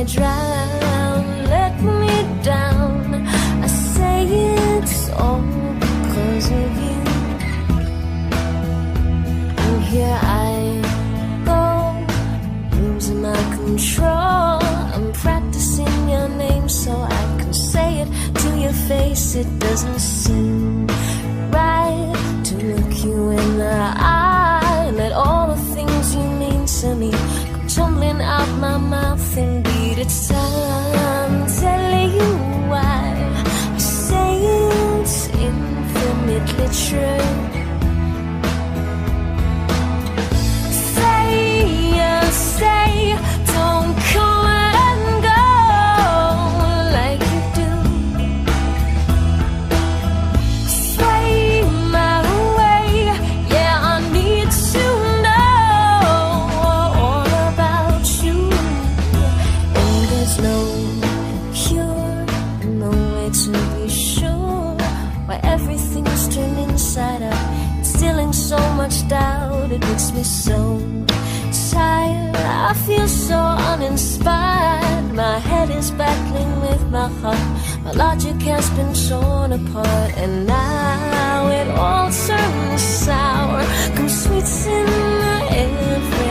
drown, let me down. I say it's all because of you. And here I go, losing my control. I'm practicing your name so I can say it to your face. It doesn't seem right to look you in the eye. Let all the things you mean to me come tumbling out my mouth. Indeed, it's time telling you why I say it's infinitely true. Say, don't come and go like you do. Sway my way, yeah, I need to know all about you. And there's no cure, no way to be sure why everything's turned inside out, instilling so much doubt. It makes me so tired, I feel so uninspired. My head is battling with my heart. My logic has been torn apart, and now it all turns sour. Come sweets in every